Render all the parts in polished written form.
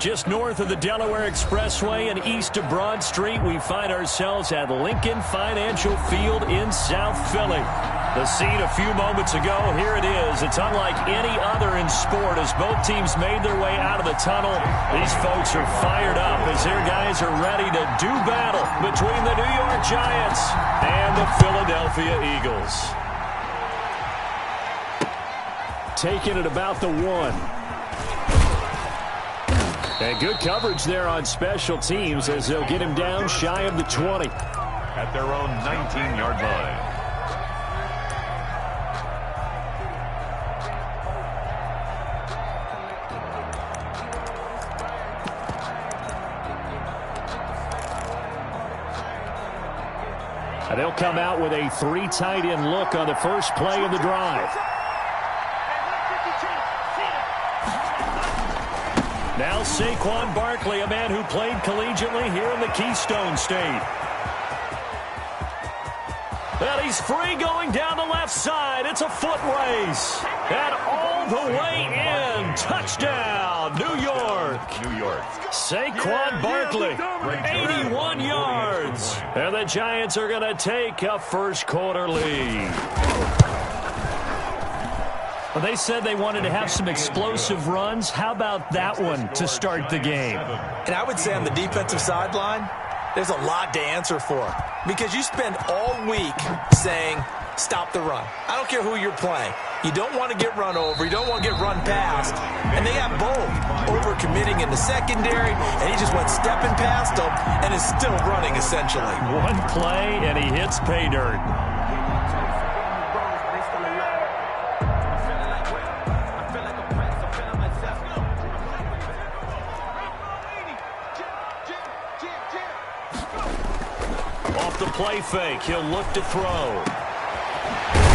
Just north of the Delaware Expressway and east of Broad Street, we find ourselves at Lincoln Financial Field in South Philly. The scene a few moments ago, here it is. It's unlike any other in sport as both teams made their way out of the tunnel. These folks are fired up as their guys are ready to do battle between the New York Giants and the Philadelphia Eagles. Taking it about the 1. And good coverage there on special teams as they'll get him down shy of the 20. At their own 19-yard line. And they'll come out with a 3 tight end look on the first play of the drive. Now Saquon Barkley, a man who played collegiately here in the Keystone State. Well, he's free going down the left side. It's a foot race. And all the way in. Touchdown, New York. New York. Saquon Barkley, 81 yards. And the Giants are going to take a first quarter lead. Well, they said they wanted to have some explosive runs. How about that one to start the game? And I would say on the defensive sideline, there's a lot to answer for. Because you spend all week saying, stop the run. I don't care who you're playing. You don't want to get run over. You don't want to get run past. And they got both. Over-committing in the secondary, and he just went stepping past them and is still running, essentially. One play, and he hits pay dirt. The play fake. He'll look to throw.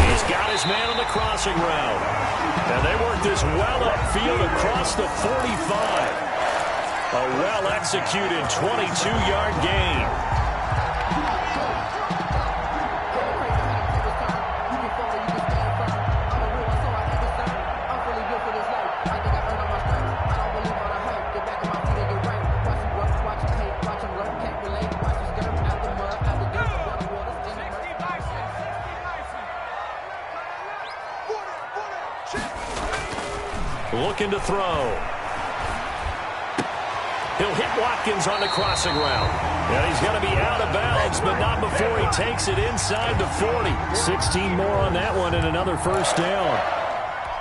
He's got his man on the crossing route. And they work this well upfield across the 45. A well-executed 22-yard gain. Looking to throw. He'll hit Watkins on the crossing route. And he's going to be out of bounds, but not before he takes it inside the 40. 16 more on that one and another first down.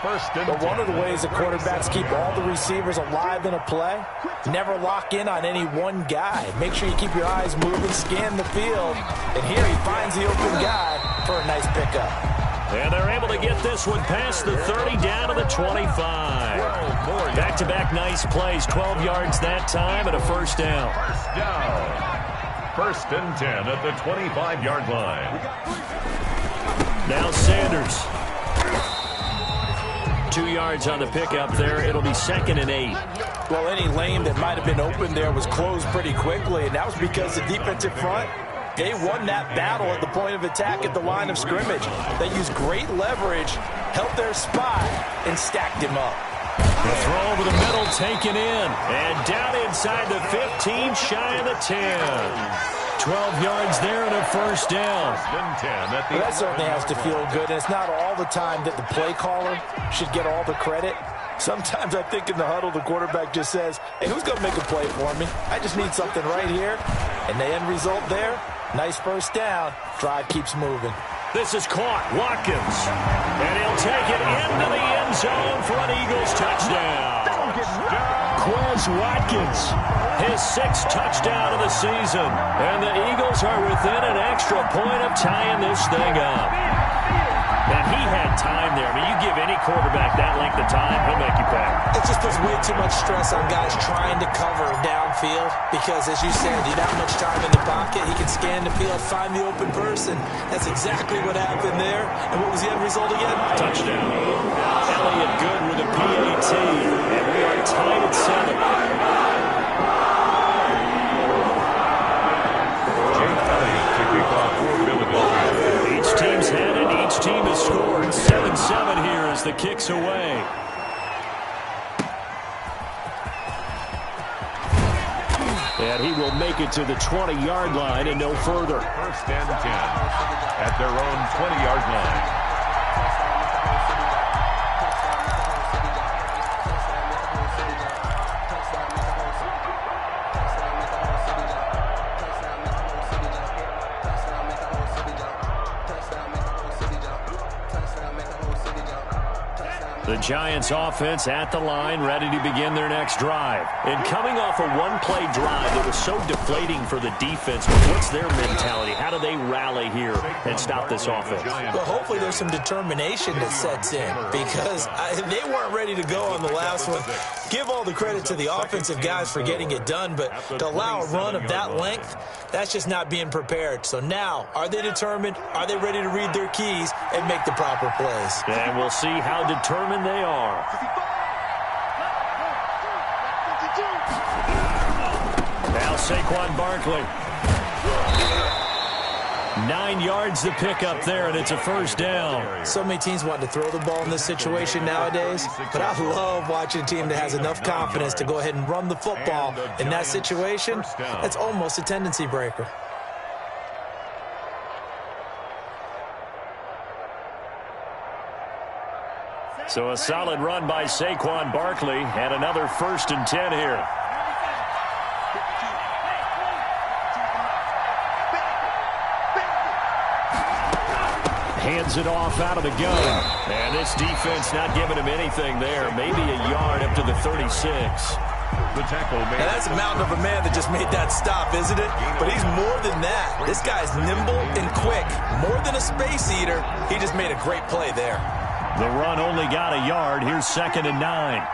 But one of the ways the quarterbacks keep all the receivers alive in a play, never lock in on any one guy. Make sure you keep your eyes moving, scan the field. And here he finds the open guy for a nice pickup. And they're able to get this one past the 30 down to the 25. Back-to-back nice plays, 12 yards that time and a first down. First down. First and 10 at the 25-yard line. Now Sanders. 2 yards on the pickup there. It'll be 2nd and 8. Well, any lane that might have been open there was closed pretty quickly, and that was because the defensive front, they won that battle at the point of attack at the line of scrimmage. They used great leverage, held their spot, and stacked him up. The throw over the middle, taken in. And down inside the 15, shy of the 10. 12 yards there and a first down. Well, that certainly has to feel good. And it's not all the time that the play caller should get all the credit. Sometimes I think in the huddle, the quarterback just says, hey, who's going to make a play for me? I just need something right here. And the end result there, nice first down. Drive keeps moving. This is caught. Watkins. And he'll take it into the end zone for an Eagles touchdown. Quez Watkins, his 6th touchdown of the season. And the Eagles are within an extra point of tying this thing up. And he had time there. I mean, you give any quarterback that length of time, he'll make you pay. It just puts way too much stress on guys trying to cover downfield because, as you said, you don't have much time in the pocket. He can scan the field, find the open person. That's exactly what happened there. And what was the end result again? Touchdown. Elliott good with a PAT. And we are tied at 7. Each team's had it. Each team has scored. 7-7 here as the kick's away. And he will make it to the 20-yard line and no further. First and 10 at their own 20-yard line. The Giants offense at the line, ready to begin their next drive. And coming off a one-play drive that was so deflating for the defense, what's their mentality? How do they rally here and stop this offense? Well, hopefully there's some determination that sets in because they weren't ready to go on the last one. Give all the credit to the offensive guys for getting it done, but to allow a run of that length, that's just not being prepared. So now, are they determined? Are they ready to read their keys and make the proper plays? And we'll see how determined they are. Now Saquon Barkley. 9 yards to pick up there, and it's a first down. So many teams want to throw the ball in this situation nowadays, but I love watching a team that has enough confidence to go ahead and run the football in that situation. That's almost a tendency breaker. So a solid run by Saquon Barkley, and another first and 10 here. Hands it off out of the gun. And this defense not giving him anything there. Maybe a yard up to the 36. The tackle made. Now that's a mountain of a man that just made that stop, isn't it? But he's more than that. This guy's nimble and quick. More than a space eater. He just made a great play there. The run only got a yard. Here's 2nd and 9.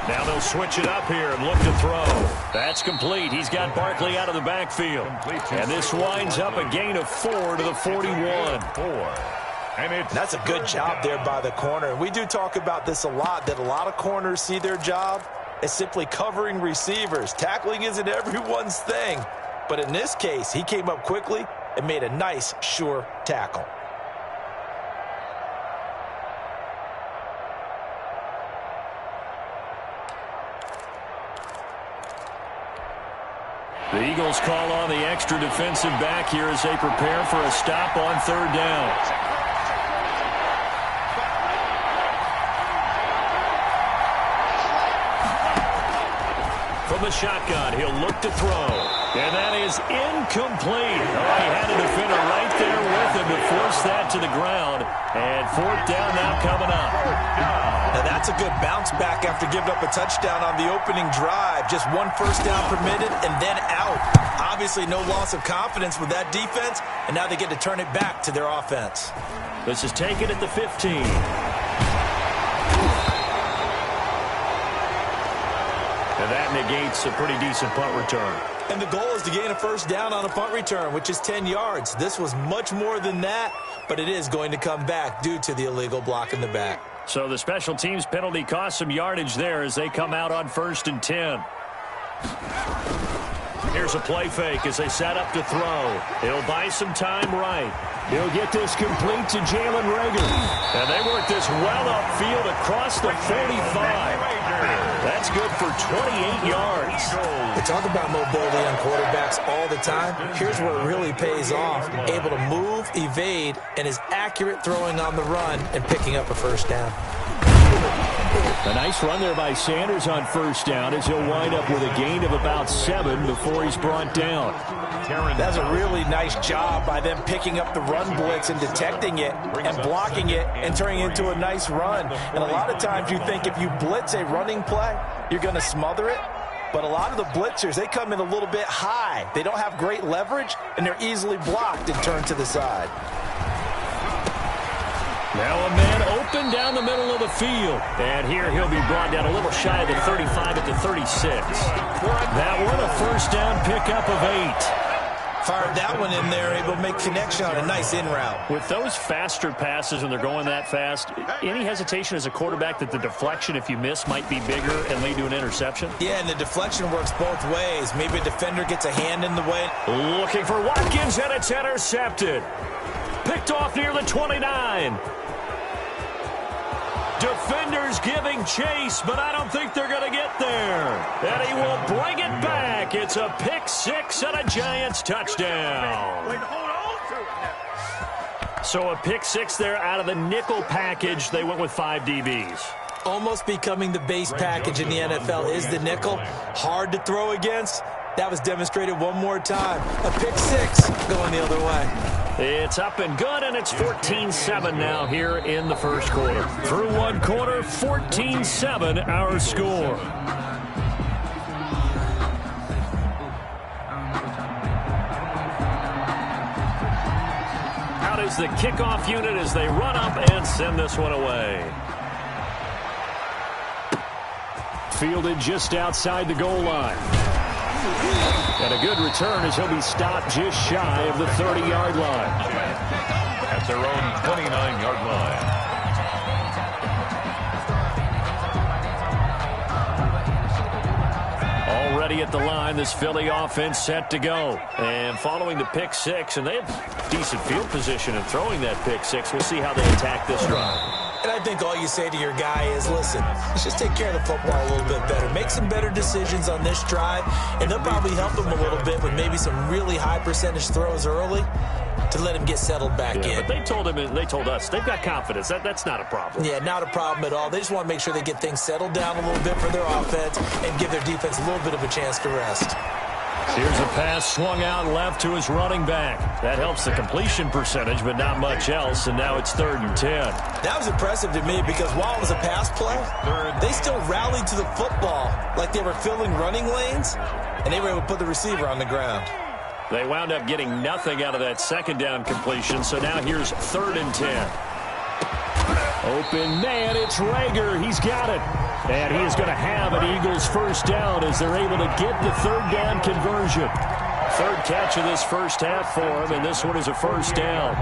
Now they'll switch it up here and look to throw. That's complete. He's got Barkley out of the backfield. And this winds up a gain of 4 to the 41. And that's a good job there by the corner. And we do talk about this a lot, that a lot of corners see their job as simply covering receivers. Tackling isn't everyone's thing. But in this case, he came up quickly and made a nice, sure tackle. The Eagles call on the extra defensive back here as they prepare for a stop on 3rd down. From the shotgun, he'll look to throw. And that is incomplete. Oh, he had a defender right there with him to force that to the ground. And 4th down now coming up. Now that's a good bounce back after giving up a touchdown on the opening drive. Just 1 first down permitted and then out. Obviously no loss of confidence with that defense, and now they get to turn it back to their offense. This is taken at the 15. And that negates a pretty decent punt return. And the goal is to gain a first down on a punt return, which is 10 yards. This was much more than that, but it is going to come back due to the illegal block in the back. So the special teams penalty cost some yardage there as they come out on 1st and 10. Here's a play fake as they set up to throw. He'll buy some time right. He'll get this complete to Jalen Reagor. And they work this well upfield across the 45. That's good for 28 yards. We talk about mobility on quarterbacks all the time. Here's where it really pays off. Able to move, evade, and is accurate throwing on the run and picking up a first down. A nice run there by Sanders on 1st down as he'll wind up with a gain of about 7 before he's brought down. That's a really nice job by them picking up the run blitz and detecting it and blocking it and turning it into a nice run. And a lot of times you think if you blitz a running play, you're going to smother it. But a lot of the blitzers, they come in a little bit high. They don't have great leverage, and they're easily blocked and turned to the side. Now a man open down the middle of the field. And here he'll be brought down a little shy of the 35 at the 36. That one a first down pickup of 8. Fired that one in there, able to make connection on a nice in route. With those faster passes when they're going that fast, any hesitation as a quarterback that the deflection, if you miss, might be bigger and lead to an interception? Yeah, and the deflection works both ways. Maybe a defender gets a hand in the way. Looking for Watkins, and it's intercepted. Picked off near the 29. Defenders giving chase, but I don't think they're going to get there. And he will bring it back. It's a pick six and a Giants touchdown. Wait, hold on to it. So a pick six there out of the nickel package. They went with 5 DBs. Almost becoming the base package in the NFL is the nickel. Hard to throw against. That was demonstrated one more time. A pick six going the other way. It's up and good, and it's 14-7 now here in the first quarter. Through one quarter, 14-7 our score. Out is the kickoff unit as they run up and send this one away. Fielded just outside the goal line. And a good return as he'll be stopped just shy of the 30-yard line. At their own 29-yard line. Already at the line, this Philly offense set to go. And following the pick six, and they have decent field position in throwing that pick six. We'll see how they attack this drive. And I think all you say to your guy is, listen, let's just take care of the football a little bit better. Make some better decisions on this drive, and they'll probably help him a little bit with maybe some really high percentage throws early to let him get settled back in. But they told him, and they told us, they've got confidence. That's not a problem. Yeah, not a problem at all. They just want to make sure they get things settled down a little bit for their offense and give their defense a little bit of a chance to rest. Here's a pass swung out left to his running back. That helps the completion percentage, but not much else, and now it's 3rd and 10. That was impressive to me because while it was a pass play, they still rallied to the football like they were filling running lanes, and they were able to put the receiver on the ground. They wound up getting nothing out of that second down completion, so now here's 3rd and 10. Open man, it's Rager. He's got it. And he is going to have an Eagles first down as they're able to get the 3rd down conversion. 3rd catch of this first half for him, and this one is a first down.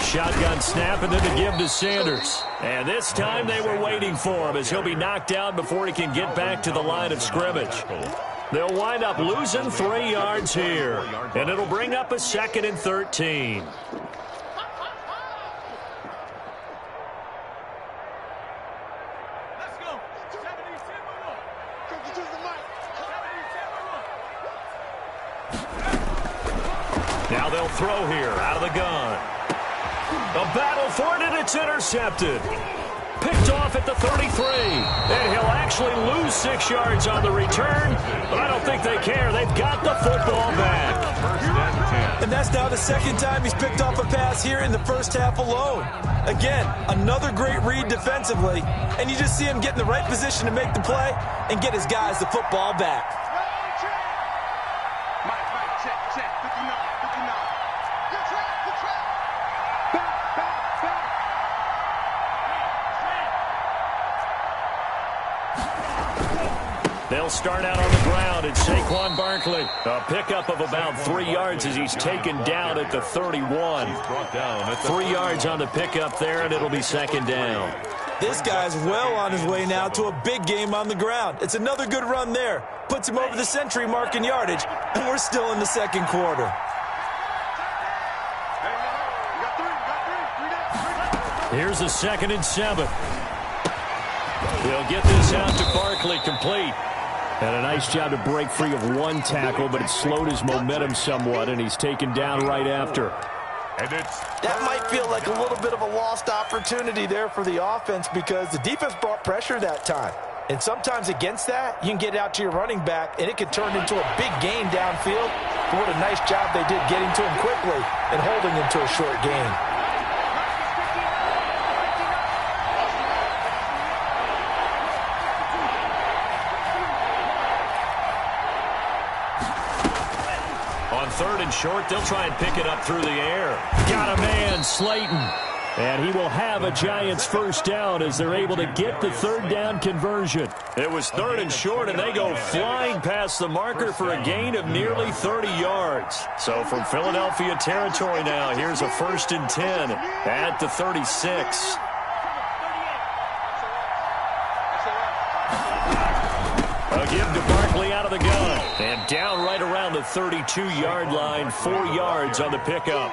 Shotgun snap, and then to give to Sanders. And this time they were waiting for him as he'll be knocked down before he can get back to the line of scrimmage. They'll wind up losing 3 yards here, and it'll bring up a 2nd and 13. Now they'll throw here out of the gun. A battle for it, and it's intercepted. Picked off at the 33. And he'll actually lose 6 yards on the return, but I don't think they care. They've got the football back. And that's now the 2nd time he's picked off a pass here in the first half alone. Again, another great read defensively, and you just see him get in the right position to make the play and get his guys the football back. They'll start out on the ground, and Saquon Barkley. A pickup of about 3 yards as he's taken down at the 31. 3 yards on the pickup there, and it'll be 2nd down. This guy's well on his way now to a big game on the ground. It's another good run there. Puts him over the century mark in yardage, and we're still in the 2nd quarter. Here's a 2nd and 7. They'll get this out to Barkley, complete. And a nice job to break free of 1 tackle, but it slowed his momentum somewhat, and he's taken down right after. That might feel like a little bit of a lost opportunity there for the offense because the defense brought pressure that time. And sometimes against that, you can get out to your running back, and it could turn into a big gain downfield. But what a nice job they did getting to him quickly and holding him to a short gain. On 3rd and short, they'll try and pick it up through the air. Got a man, Slayton. And he will have a Giants first down as they're able to get the 3rd down conversion. It was 3rd and short, and they go flying past the marker for a gain of nearly 30 yards. So from Philadelphia territory now, here's a 1st and 10 at the 36. A give to Barkley out of the gun. And down right around the 32-yard line, 4 yards on the pickup.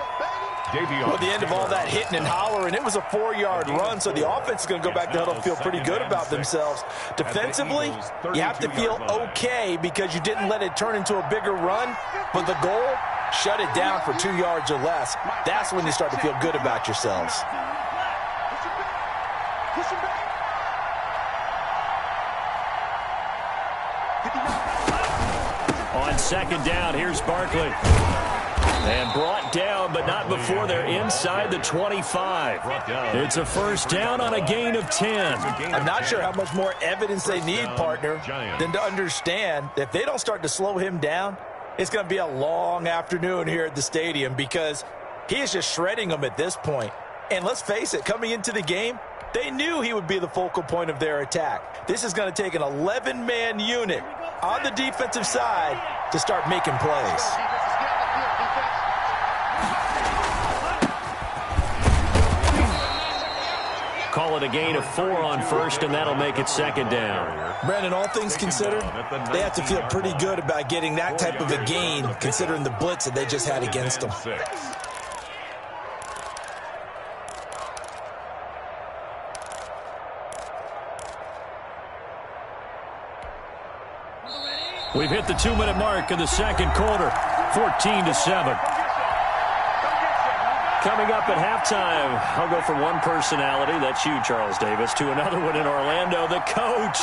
Well, at the end of all that hitting and hollering, it was a 4-yard run, so the offense is going to go back to huddle, feel pretty good about themselves. Defensively, you have to feel okay because you didn't let it turn into a bigger run, but the goal, shut it down for 2 yards or less. That's when you start to feel good about yourselves. On second down, here's Barkley. And brought down, but not before they're inside the 25. It's a first down on a gain of 10. I'm not sure how much more evidence they need, partner, than to understand that if they don't start to slow him down, it's going to be a long afternoon here at the stadium because he is just shredding them at this point. And let's face it, coming into the game, they knew he would be the focal point of their attack. This is going to take an 11-man unit on the defensive side to start making plays. Call it a gain of 4 on first, and that'll make it second down. Brandon, all things considered, they have to feel pretty good about getting that type of a gain, considering the blitz that they just had against them. We've hit the 2-minute mark in the second quarter, 14-7. Coming up at halftime, I'll go from one personality, that's you, Charles Davis, to another one in Orlando, the coach.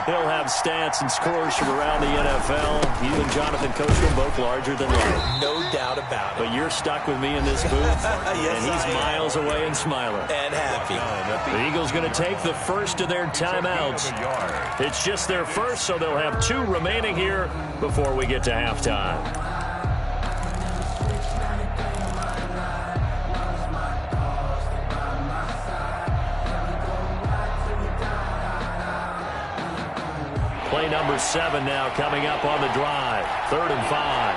He'll have stats and scores from around the NFL. You and Jonathan Coachman both larger than life. No doubt about it. But you're stuck with me in this booth, yes, and he's miles away and smiling. And happy. The Eagles going to take the first of their timeouts. It's just their first, so they'll have 2 remaining here before we get to halftime. Play number 7 now coming up on the drive. 3rd and 5.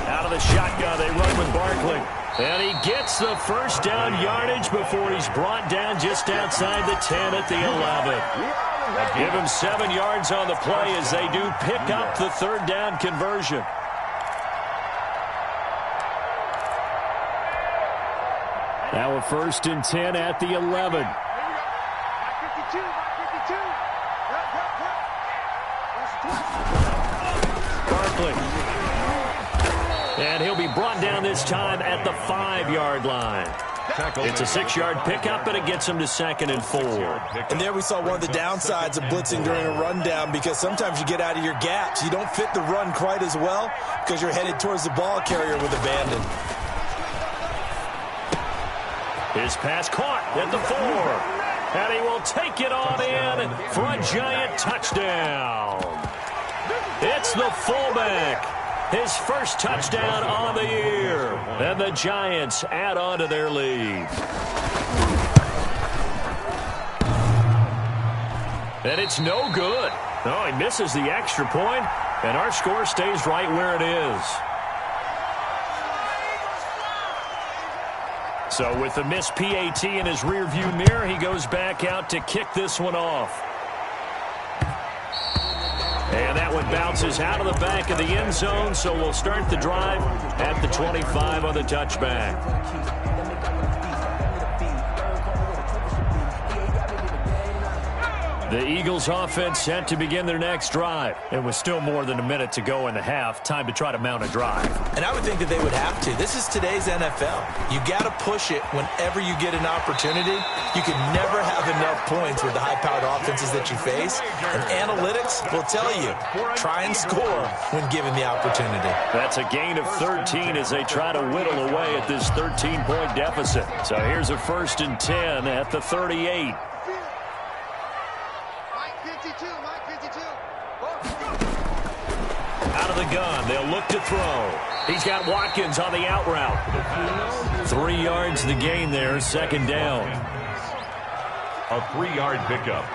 Out of the shotgun, they run with Barkley. And he gets the first down yardage before he's brought down just outside the 10 at the 11. Give him 7 yards on the play as they do pick up the 3rd down conversion. Now a 1st and 10 at the 11. Barkley. And he'll be brought down this time at the 5-yard line. It's a 6-yard pickup, but it gets him to 2nd and 4. And there we saw one of the downsides of blitzing during a rundown because sometimes you get out of your gaps. You don't fit the run quite as well because you're headed towards the ball carrier with abandon. His pass caught at the 4. And he will take it on in for a giant touchdown. It's the fullback. His first touchdown on the year. And the Giants add on to their lead. And it's no good. Oh, he misses the extra point, and our score stays right where it is. So with the missed PAT in his rearview mirror, he goes back out to kick this one off. And that one bounces out of the back of the end zone, so we'll start the drive at the 25 on the touchback. The Eagles offense set to begin their next drive. It was still more than a minute to go in the half. Time to try to mount a drive. And I would think that they would have to. This is today's NFL. You got to push it whenever you get an opportunity. You can never have enough points with the high-powered offenses that you face. And analytics will tell you, try and score when given the opportunity. That's a gain of 13 as they try to whittle away at this 13-point deficit. So here's a 1st and 10 at the 38. Out of the gun, they'll look to throw. He's got Watkins on the out route. 3 yards the gain there, 2nd down. A 3-yard pickup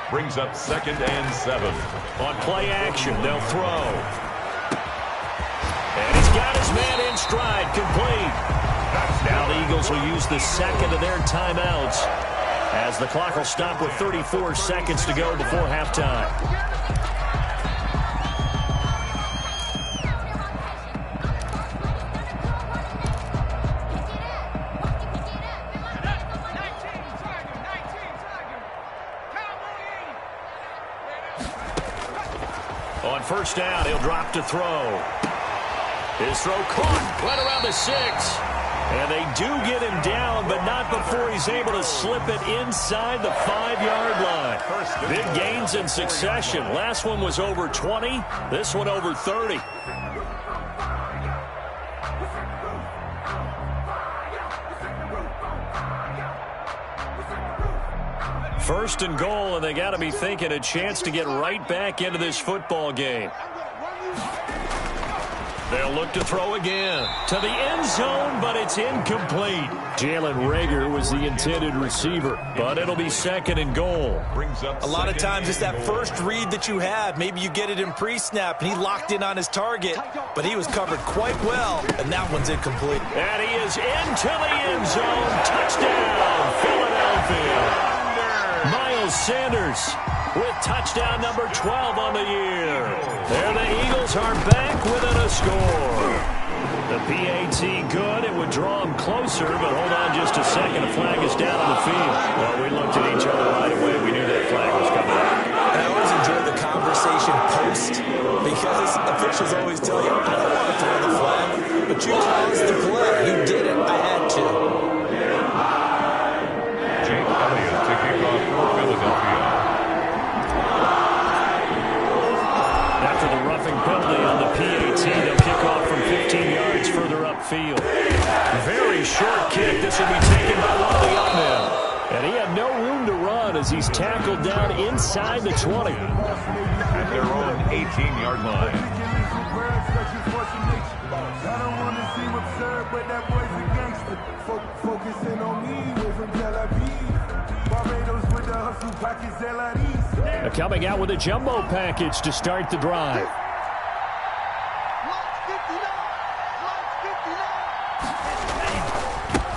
brings up 2nd and 7. On play action, they'll throw. And he's got his man in stride, complete. Eagles will use the second of their timeouts as the clock will stop with 34 seconds to go before halftime. On first down, he'll drop to throw. His throw caught right around the 6. And they do get him down, but not before he's able to slip it inside the 5-yard line. Big gains in succession. Last one was over 20. This one over 30. First and goal, and they got to be thinking a chance to get right back into this football game. They'll look to throw again to the end zone, but it's incomplete. Jalen Reagor was the intended receiver, but it'll be second and goal. A lot of times it's that first read that you have. Maybe you get it in pre-snap, and he locked in on his target, but he was covered quite well, and that one's incomplete. And he is into the end zone. Touchdown, Philadelphia. Miles Sanders with touchdown number 12 on the year. There the Eagles are back within a score. The PAT good. It would draw them closer, but hold on just a second. A flag is down on the field. Well, we looked at each other right away. We knew that flag was coming out. And I always enjoy the conversation post because officials always tell you, I don't want to throw the flag, but you caused the play. You did it. I had to. Jake Elliott to kick off for Philadelphia. After the roughing penalty on the PAT, they'll kick off from 15 yards further upfield. Very short kick. This will be taken by one of the young men. And he had no room to run as he's tackled down inside the 20. At their own 18-yard line. I don't want to seem absurd, but that boy's a gangster. Focusing on me, we're from Tel Aviv. Barbados with the hustle pockets, LREs. Coming out with a jumbo package to start the drive.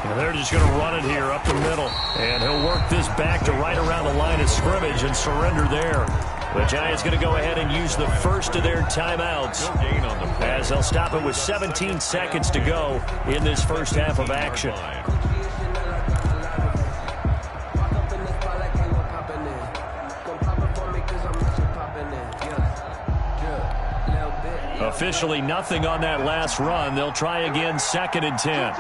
And they're just going to run it here up the middle. And he'll work this back to right around the line of scrimmage and surrender there. The Giants going to go ahead and use the first of their timeouts as they'll stop it with 17 seconds to go in this first half of action. Officially nothing on that last run. They'll try again, second and 10.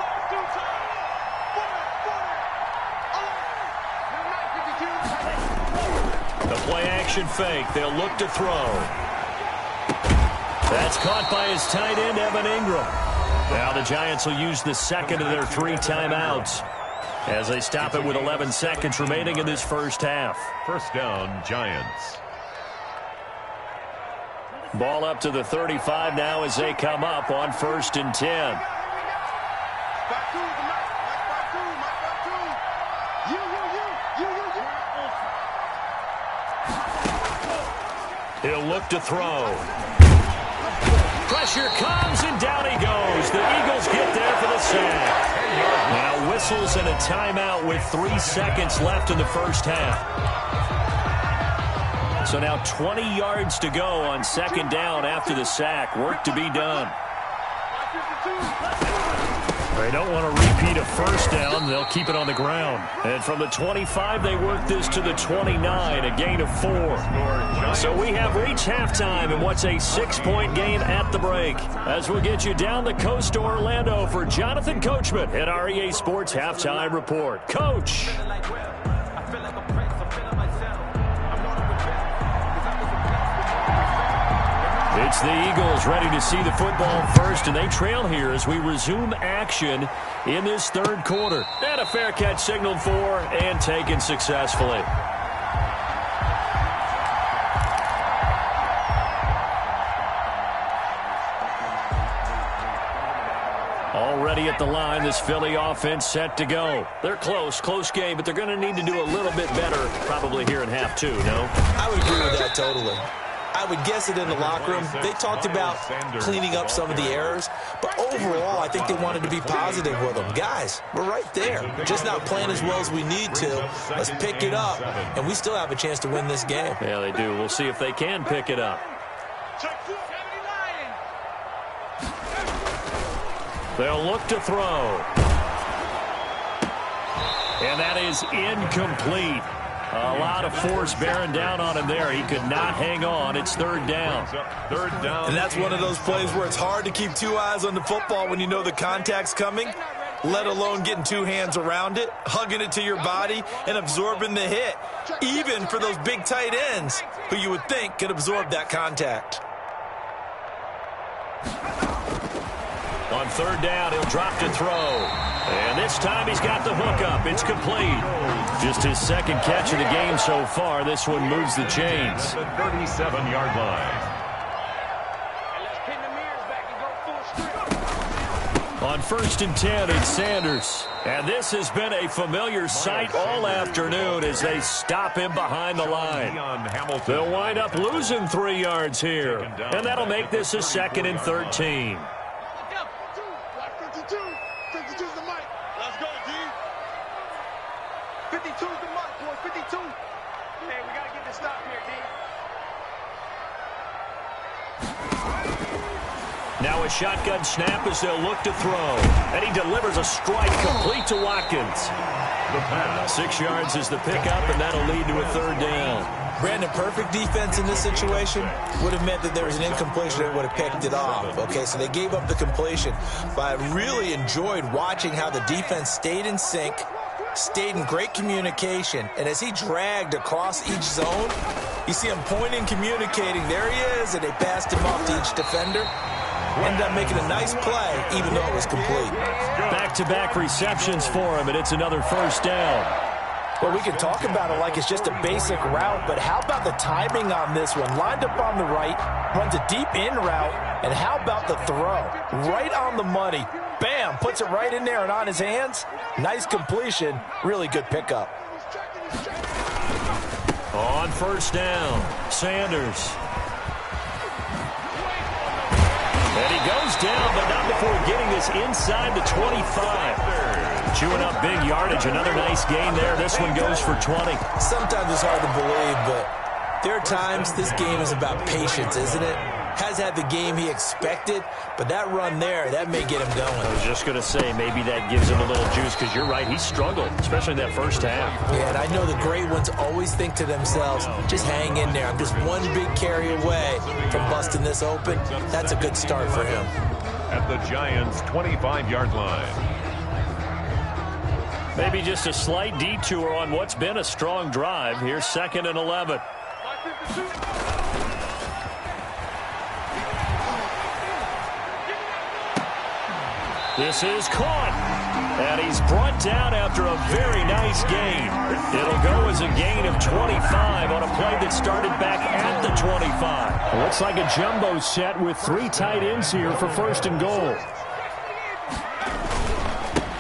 The play action fake. They'll look to throw. That's caught by his tight end, Evan Ingram. Now the Giants will use the second of their 3 timeouts as they stop it with 11 seconds remaining in this first half. First down, Giants. Ball up to the 35 now as they come up on first and 10. He'll look to throw. Pressure comes, and down he goes. The Eagles get there for the sack. Now whistles and a timeout with 3 seconds left in the first half. So now 20 yards to go on second down after the sack. Work to be done. They don't want to repeat a first down. They'll keep it on the ground. And from the 25, they work this to the 29, a gain of 4. So we have reached halftime in what's a 6-point game at the break. As we'll get you down the coast to Orlando for Jonathan Coachman at our EA Sports Halftime Report. Coach. It's the Eagles ready to see the football first, and they trail here as we resume action in this third quarter. And a fair catch signaled for and taken successfully. Already at the line, this Philly offense set to go. They're close game, but they're going to need to do a little bit better probably here in half 2, no? I would agree with that totally. I would guess it in the locker room. They talked about cleaning up some of the errors, but overall, I think they wanted to be positive with them. Guys, we're right there. Just not playing as well as we need to. Let's pick it up, and we still have a chance to win this game. Yeah, they do. We'll see if they can pick it up. They'll look to throw. And that is incomplete. A lot of force bearing down on him there. He could not hang on. It's third down. Third down. And that's one of those plays where it's hard to keep two eyes on the football when you know the contact's coming, let alone getting two hands around it, hugging it to your body, and absorbing the hit, even for those big tight ends who you would think could absorb that contact. On third down, he'll drop to throw. And this time he's got the hook up. It's complete. Just his second catch of the game so far. This one moves the chains. The 37-yard line. On 1st and 10, it's Sanders. And this has been a familiar sight all afternoon as they stop him behind the line. They'll wind up losing 3 yards here. And that'll make this a 2nd and 13. 52's the mic. Let's go, D. 52's the mic, boys. 52. Hey, we got to get this stop here, D. Now a shotgun snap as they'll look to throw. And he delivers a strike complete to Watkins. 6 yards is the pickup, and that'll lead to a third down. Brandon, perfect defense in this situation would have meant that there was an incompletion that would have picked it off. Okay, so they gave up the completion. But I really enjoyed watching how the defense stayed in sync, stayed in great communication, and as he dragged across each zone, you see him pointing, communicating. There he is, and they passed him off to each defender. Ended up making a nice play, even though it was complete. Back-to-back receptions for him, and it's another first down. Well, we can talk about it like it's just a basic route, but how about the timing on this one? Lined up on the right, runs a deep in route, and how about the throw? Right on the money. Bam, puts it right in there and on his hands. Nice completion, really good pickup. On first down, Sanders. And he goes down, but not before getting this inside the 25. Chewing up big yardage. Another nice gain there. This one goes for 20. Sometimes it's hard to believe, but there are times this game is about patience, isn't it? Has had the game he expected, but that run there, that may get him going. I was just going to say, maybe that gives him a little juice, because you're right, he struggled, especially in that first half. Yeah, and I know the great ones always think to themselves, just hang in there. I'm just one big carry away from busting this open. That's a good start for him. At the Giants' 25-yard line. Maybe just a slight detour on what's been a strong drive. Here's 2nd and 11. This is caught. And he's brought down after a very nice gain. It'll go as a gain of 25 on a play that started back at the 25. It looks like a jumbo set with 3 tight ends here for 1st and goal.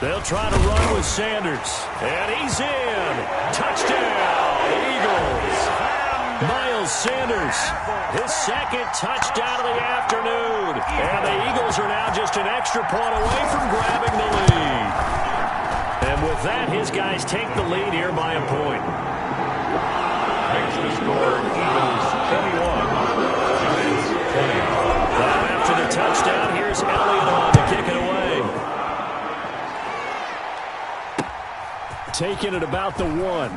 They'll try to run with Sanders. And he's in. Touchdown, Eagles. Miles Sanders, his 2nd touchdown of the afternoon. And the Eagles are now just an extra point away from grabbing the lead. And with that, his guys take the lead here by a point. Makes the score Eagles 21. Giants 20. Now after the touchdown, here's Elliott on to kick it away. Taking it about the 1.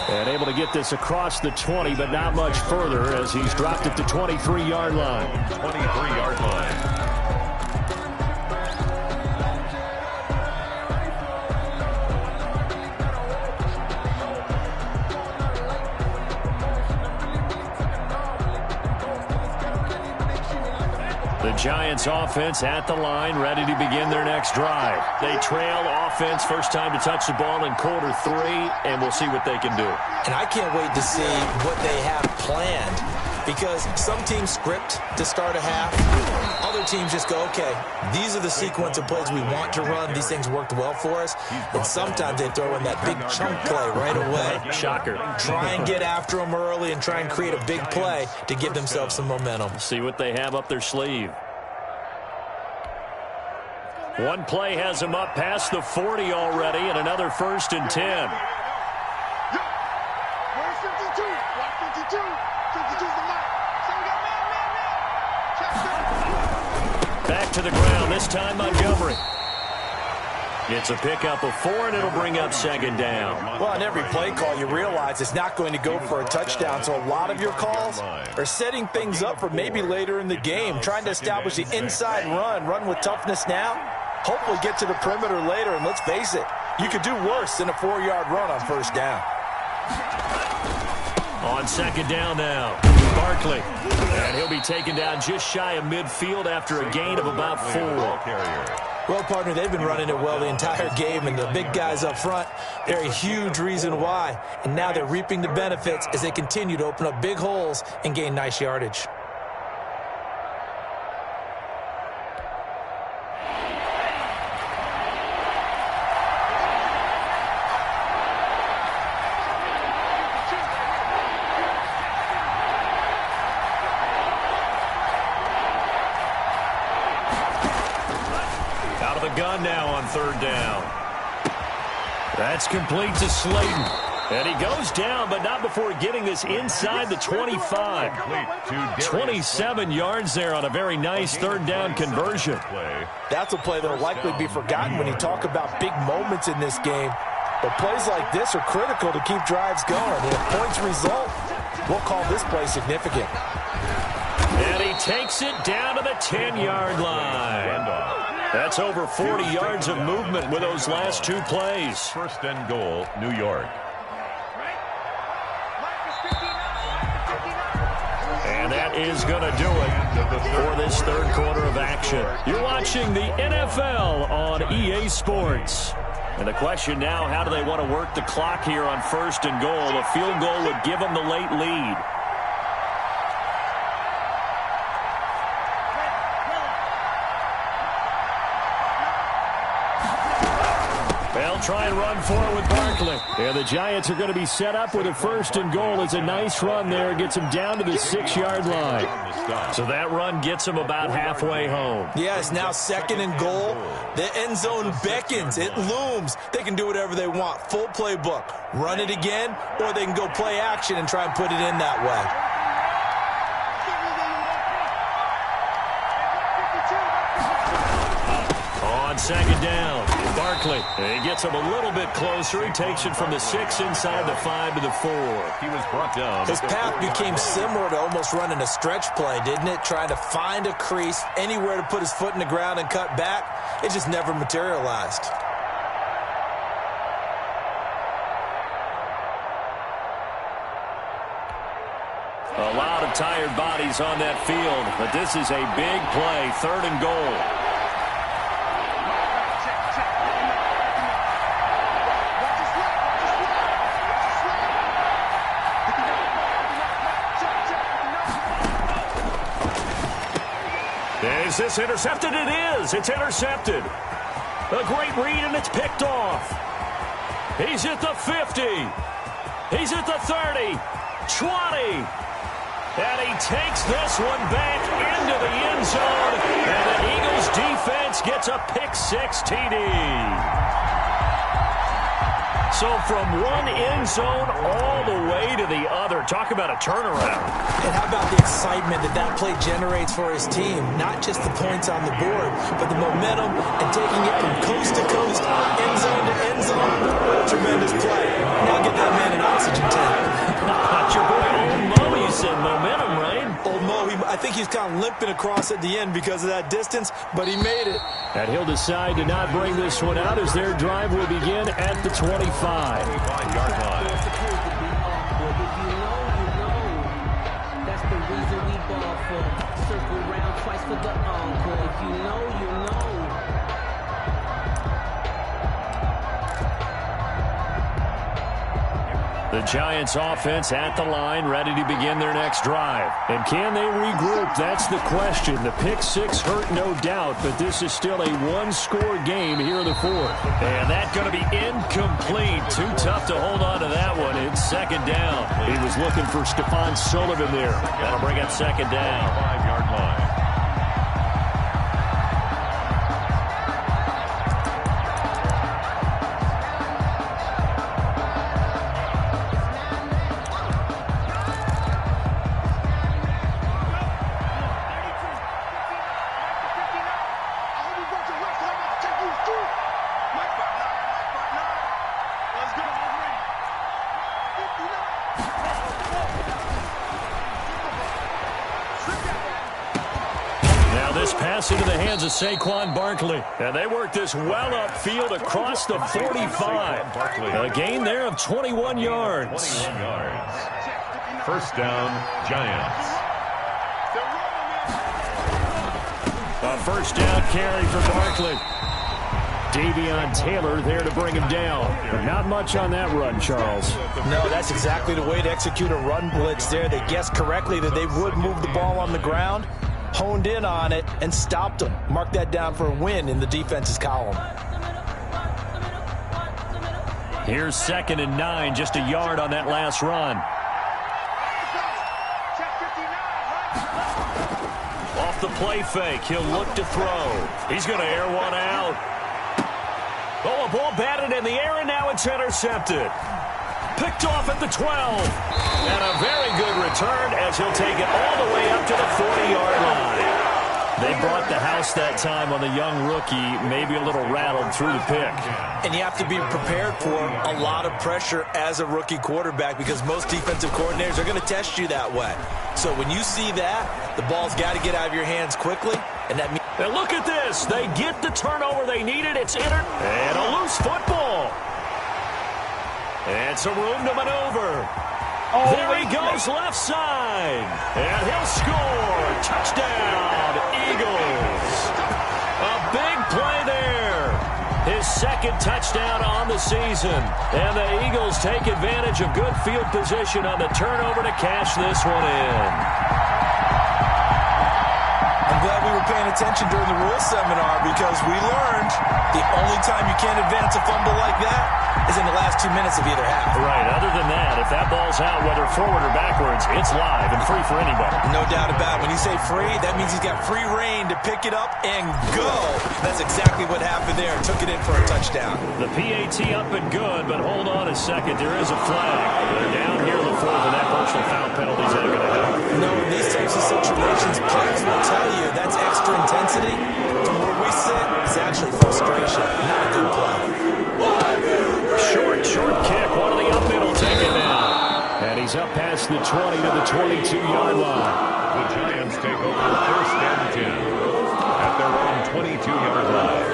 And able to get this across the 20, but not much further as he's dropped it to 23-yard line. 23-yard line. The Giants offense at the line, ready to begin their next drive. They trail offense, first time to touch the ball in quarter 3, and we'll see what they can do. And I can't wait to see what they have planned because some teams script to start a half. Other teams just go, okay, these are the sequence of plays we want to run. These things worked well for us. And sometimes they throw in that big chunk play right away. Shocker. Try and get after them early and try and create a big play to give themselves some momentum. See what they have up their sleeve. One play has them up past the 40 already, and another 1st and 10. Back to the ground, this time Montgomery. It's a pickup of 4, and it'll bring up 2nd down. Well, on every play call, you realize it's not going to go for a touchdown, so a lot of your calls are setting things up for maybe later in the game, trying to establish the inside run with toughness now, hopefully get to the perimeter later, and let's face it, you could do worse than a 4-yard run on 1st down. On 2nd down now, Barkley. And he'll be taken down just shy of midfield after a gain of about 4. Well, partner, they've been running it well the entire game, and the big guys up front, they're a huge reason why. And now they're reaping the benefits as they continue to open up big holes and gain nice yardage. Gun now on 3rd down. That's complete to Slayton. And he goes down, but not before getting this inside the 25. 27 yards there on a very nice 3rd down conversion. That's a play that will likely be forgotten when you talk about big moments in this game. But plays like this are critical to keep drives going. And if points result, we'll call this play significant. And he takes it down to the 10-yard line. That's over 40 yards of movement with those last 2 plays. 1st and goal, New York. And that is going to do it for this 3rd quarter of action. You're watching the NFL on EA Sports. And the question now, how do they want to work the clock here on 1st and goal? A field goal would give them the late lead. They'll try and run forward with Barkley. And the Giants are going to be set up with a 1st and goal. It's a nice run there. Gets them down to the 6-yard line. So that run gets them about halfway home. Yeah, it's now 2nd and goal. The end zone beckons. It looms. They can do whatever they want. Full playbook. Run it again, or they can go play action and try and put it in that way. On 2nd down, Barkley. He gets him a little bit closer. He takes it from the 6 inside the 5 to the 4. He was brought down. His path became similar to almost running a stretch play, didn't it? Trying to find a crease, anywhere to put his foot in the ground and cut back. It just never materialized. A lot of tired bodies on that field, but this is a big play, 3rd and goal. Is this intercepted? It is. It's intercepted. A great read, and it's picked off. He's at the 50. He's at the 30. 20. And he takes this one back into the end zone. And the Eagles defense gets a pick-6 TD. So from one end zone all the way to the other. Talk about a turnaround. And how about the excitement that play generates for his team? Not just the points on the board, but the momentum and taking it from coast to coast, end zone to end zone. What a tremendous play. Now get that man an oxygen tank. Your boy Old Mo, you said momentum, right? Old Mo, I think he's kind of limping across at the end because of that distance, but he made it. And he'll decide to not bring this one out as their drive will begin at the 25. 25-yard line. That's the reason we ball for. Circle round twice for the encore. If you know, you know. The Giants offense at the line, ready to begin their next drive. And can they regroup? That's the question. The pick six hurt, no doubt, but this is still a one-score game here in the fourth. And that's going to be incomplete. Too tough to hold on to that one. It's second down. He was looking for Stephon Sullivan there. That'll bring up second down. 5-yard line. Pass into the hands of Saquon Barkley. And they work this well upfield across the 45. A gain there of 21 yards. 21 yards. First down, Giants. A first down carry for Barkley. Davion Taylor there to bring him down. But not much on that run, Charles. No, that's exactly the way to execute a run blitz there. They guessed correctly that they would move the ball on the ground, honed in on it, and stopped them. Mark that down for a win in the defense's column. Here's 2nd and 9, just a yard on that last run. Off the play fake, he'll look to throw. He's going to air one out. Oh, a ball batted in the air, and now it's intercepted. Picked off at the 12. And a very good return as he'll take it all the way up to the 40-yard line. They brought the house that time on the young rookie, maybe a little rattled through the pick. And you have to be prepared for a lot of pressure as a rookie quarterback because most defensive coordinators are going to test you that way. So when you see that, the ball's got to get out of your hands quickly, and that means... And look at this. They get the turnover they needed. It's and a loose football. And some room to maneuver. Oh, there he goes, left side. And he'll score. Touchdown, Eagles. A big play there. His second touchdown on the season. And the Eagles take advantage of good field position on the turnover to cash this one in. I'm glad we were paying attention during the rules seminar because we learned the only time you can't advance a fumble like that is in the last 2 minutes of either half. Right. Other than that, if that ball's out, whether forward or backwards, it's live and free for anybody. No doubt about it. When you say free, that means he's got free reign to pick it up and go. That's exactly what happened there. Took it in for a touchdown. The PAT up and good, but hold on a second. There is a flag. They're down here in the fourth, and that personal foul penalty is not going to help. No, in these types of situations, players will tell you that's extra intensity. From where we sit, it's actually frustration. Not a good play. Short kick. One of the up middle taken down. And he's up past the 20 to the 22-yard line. The Giants take over first and 10 at their own 22-yard line.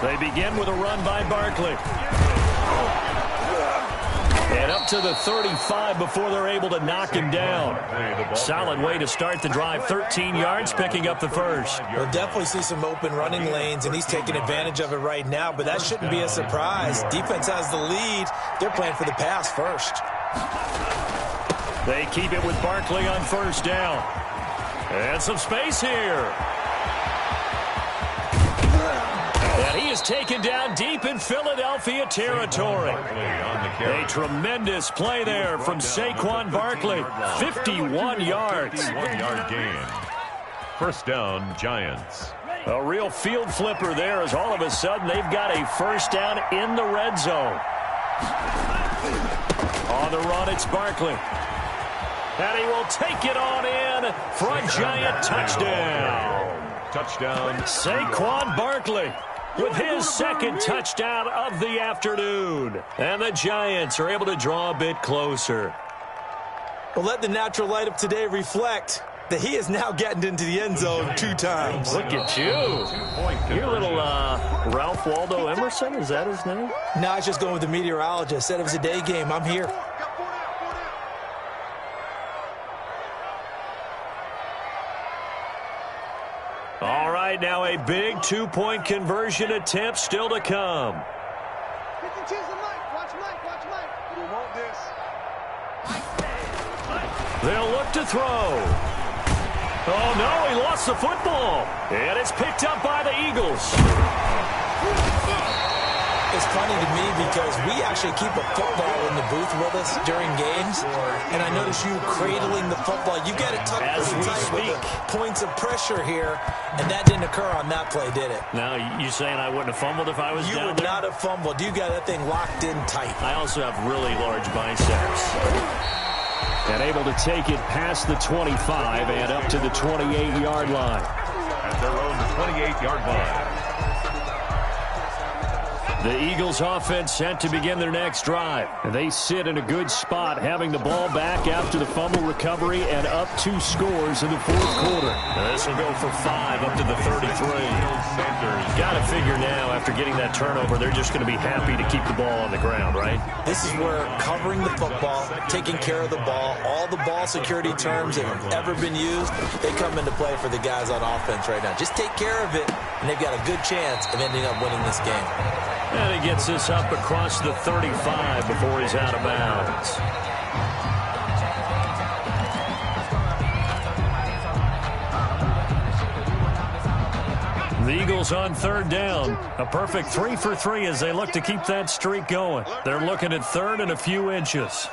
They begin with a run by Barkley. And up to the 35 before they're able to knock him down. Solid way to start the drive. 13 yards, picking up the first. We'll definitely see some open running lanes, and he's taking advantage of it right now, but that shouldn't be a surprise. Defense has the lead. They're playing for the pass first. They keep it with Barkley on first down. And some space here. And he is taken down deep in Philadelphia territory. A tremendous play there from Saquon Barkley. 51 yards. 1-yard gain. First down, Giants. A real field flipper there as all of a sudden they've got a first down in the red zone. On the run, it's Barkley. And he will take it on in for a Giant touchdown. Touchdown. Saquon Barkley with his second touchdown of the afternoon. And the Giants are able to draw a bit closer. Well, let the natural light of today reflect that he is now getting into the end zone 2 times. Look at you. You're a little Ralph Waldo Emerson, is that his name? No, I was just going with the meteorologist. Said it was a day game. I'm here. right, now a big two-point conversion attempt still to come. They'll look to throw. Oh, no, he lost the football. And it's picked up by the Eagles. It's funny to me because we actually keep a football in the booth with us during games, and I notice you cradling the football. You get it tucked pretty tight with the points of pressure here, and that didn't occur on that play, did it? Now, you saying I wouldn't have fumbled if I was down there? You would not have fumbled. You got that thing locked in tight. I also have really large biceps. And able to take it past the 25 and up to the 28-yard line. At their own 28-yard line. The Eagles offense set to begin their next drive. They sit in a good spot, having the ball back after the fumble recovery and up 2 scores in the fourth quarter. This will go for 5 up to the 33. Got to figure now, after getting that turnover, they're just going to be happy to keep the ball on the ground, right? This is where covering the football, taking care of the ball, all the ball security terms that have ever been used, they come into play for the guys on offense right now. Just take care of it, and they've got a good chance of ending up winning this game. And he gets this up across the 35 before he's out of bounds. The Eagles on third down. A perfect 3 for 3 as they look to keep that streak going. They're looking at third and a few inches.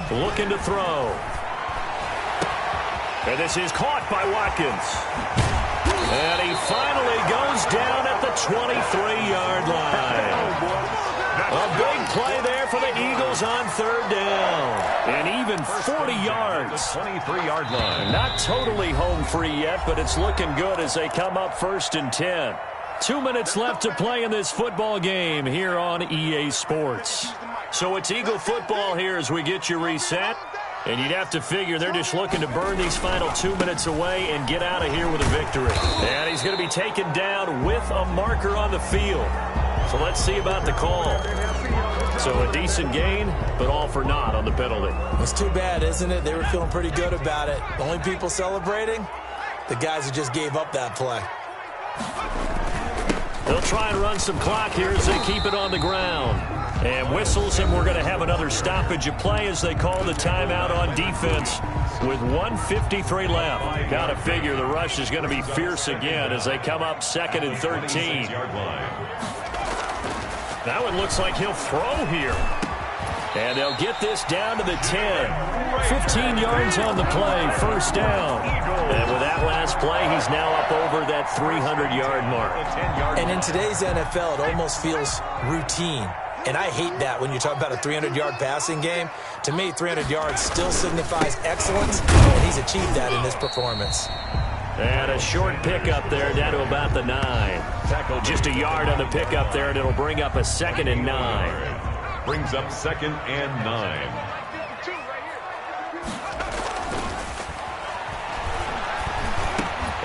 Looking to throw. And this is caught by Watkins. And he finally goes down at the 23-yard line. A big play there for the Eagles on third down. And even 40 yards. 23-yard line. Not totally home free yet, but it's looking good as they come up 1st and 10. 2 minutes left to play in this football game here on EA Sports. So it's Eagle football here as we get you reset. And you'd have to figure they're just looking to burn these final 2 minutes away and get out of here with a victory. And he's going to be taken down with a marker on the field. So let's see about the call. So a decent gain, but all for naught on the penalty. It's too bad, isn't it? They were feeling pretty good about it. The only people celebrating, the guys who just gave up that play. They'll try and run some clock here as they keep it on the ground. And whistles, and we're going to have another stoppage of play as they call the timeout on defense with 1:53 left. Got to figure the rush is going to be fierce again as they come up 2nd and 13. That one looks like he'll throw here. And they'll get this down to the 10. 15 yards on the play, 1st down. And with that last play, he's now up over that 300-yard mark. And in today's NFL, it almost feels routine. And I hate that when you talk about a 300-yard passing game. To me, 300 yards still signifies excellence, and he's achieved that in this performance. And a short pickup there down to about the 9. Just a yard on the pickup there, and it'll bring up a 2nd and 9. Brings up 2nd and 9.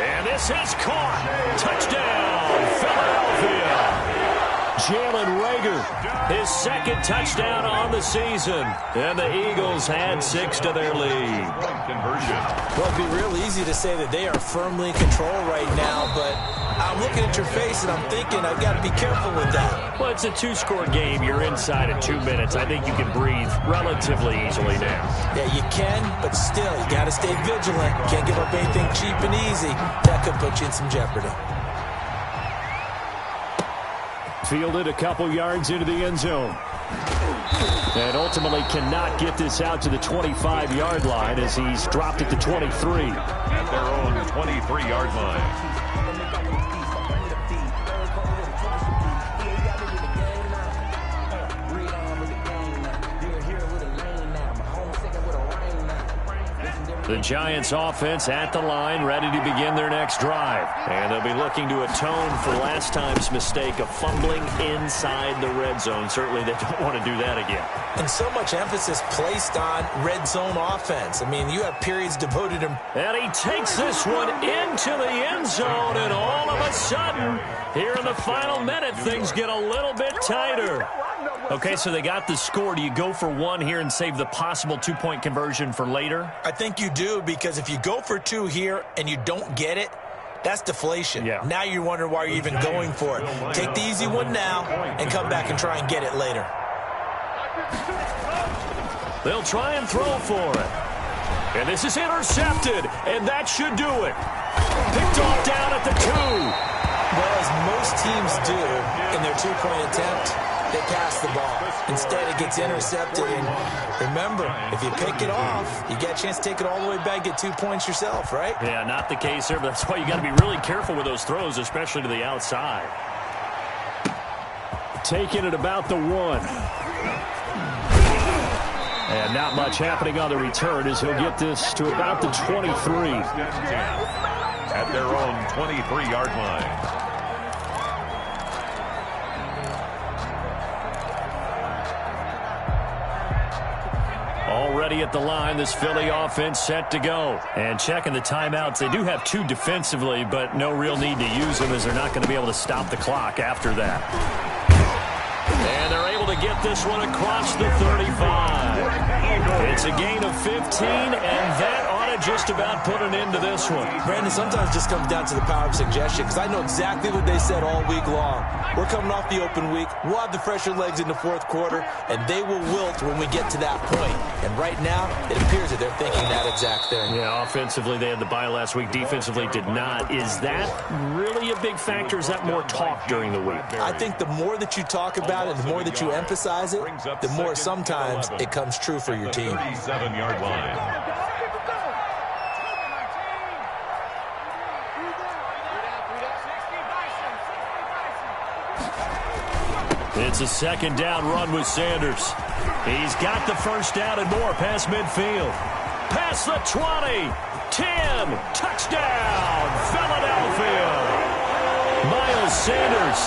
And this is caught. Touchdown, Philadelphia. Jalen Reagor, his 2nd touchdown on the season. And the Eagles add 6 to their lead. Well, it'd be real easy to say that they are firmly in control right now, but I'm looking at your face and I'm thinking I've got to be careful with that. Well, it's a 2-score game. You're inside of 2 minutes. I think you can breathe relatively easily now. Yeah, you can, but still, you got to stay vigilant. Can't give up anything cheap and easy. That could put you in some jeopardy. Fielded a couple yards into the end zone. And ultimately cannot get this out to the 25-yard line as he's dropped at the 23. At their own 23-yard line. The Giants offense at the line, ready to begin their next drive. And they'll be looking to atone for last time's mistake of fumbling inside the red zone. Certainly they don't want to do that again. And so much emphasis placed on red zone offense. I mean, you have periods devoted to... And he takes this one into the end zone, and all of a sudden, here in the final minute, things get a little bit tighter. Okay, so they got the score. Do you go for one here and save the possible two-point conversion for later? I think you do, because if you go for two here and you don't get it, that's deflation. Yeah. Now you wonder why you're even going for it. Take the easy one now and come back and try and get it later. They'll try and throw for it. And this is intercepted, and that should do it. Picked off down at the 2. Well, as most teams do in their two-point attempt, they pass the ball. Instead, it gets intercepted. And remember, if you pick it off, you get a chance to take it all the way back, get 2 points yourself, right? Yeah, not the case here, but that's why you got to be really careful with those throws, especially to the outside. Taking it about the 1. And not much happening on the return as he'll get this to about the 23. At their own 23-yard line. Already at the line, this Philly offense set to go. And checking the timeouts, they do have 2 defensively, but no real need to use them as they're not going to be able to stop the clock after that. And they're able to get this one across the 35. It's a gain of 15, and that ought to just about put an end to this one. Brandon, sometimes it just comes down to the power of suggestion, because I know exactly what they said all week long. We're coming off the open week. We'll have the fresher legs in the fourth quarter, and they will wilt when we get to that point. And right now, it appears that they're thinking that exact thing. Yeah, offensively, they had the bye last week. Defensively, did not. Is that really a big factor? Is that more talk during the week? I think the more that you talk about it, the more that you emphasize it, the more sometimes it comes true for your team. 37-yard line. It's a second down run with Sanders. He's got the first down and more past midfield. Past the 20, 10, touchdown, Philadelphia. Miles Sanders,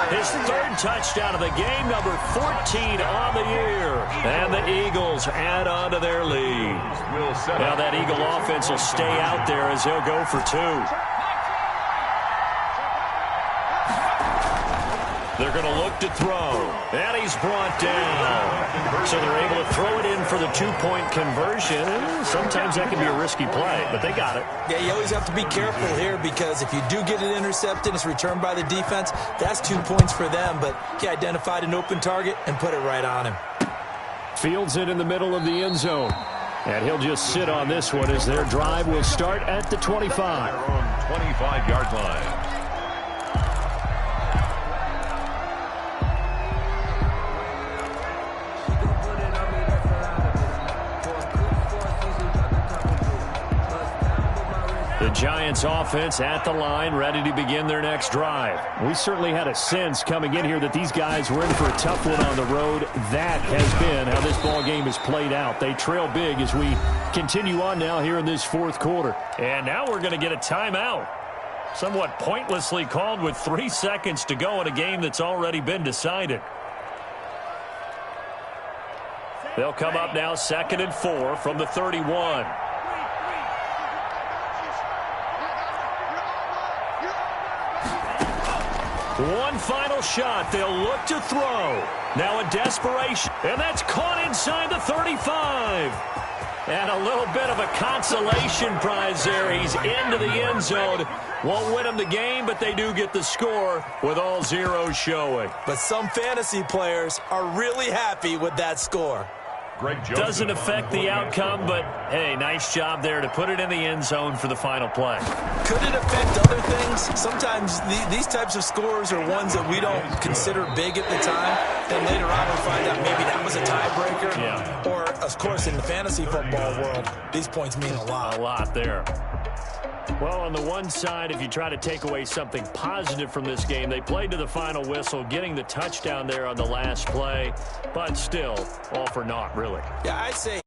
his 3rd touchdown of the game, number 14 on the year. And the Eagles add on to their lead. Now that Eagle offense will stay out there as they'll go for 2. They're going to look to throw. And he's brought down. So they're able to throw it in for the 2-point conversion. Sometimes that can be a risky play, but they got it. Yeah, you always have to be careful here, because if you do get it intercepted, it's returned by the defense, that's 2 points for them. But he identified an open target and put it right on him. Fields it in the middle of the end zone. And he'll just sit on this one as their drive will start at the 25. Their own 25-yard line. The Giants offense at the line, ready to begin their next drive. We certainly had a sense coming in here that these guys were in for a tough one on the road. That has been how this ball game has played out. They trail big as we continue on now here in this 4th quarter. And now we're going to get a timeout. Somewhat pointlessly called with 3 seconds to go in a game that's already been decided. They'll come up now 2nd and 4 from the 31. One final shot. They'll look to throw. Now a desperation. And that's caught inside the 35. And a little bit of a consolation prize there. He's into the end zone. Won't win them the game, but they do get the score with all zeros showing. But some fantasy players are really happy with that score. Doesn't affect the outcome, but, hey, nice job there to put it in the end zone for the final play. Could it affect other things? Sometimes these types of scores are ones that we don't consider big at the time. Then later on we find out maybe that was a tiebreaker. Yeah. Or, of course, in the fantasy football world, these points mean a lot. A lot there. Well, on the one side, if you try to take away something positive from this game, they played to the final whistle, getting the touchdown there on the last play, but still, all for naught, really. Yeah, I say...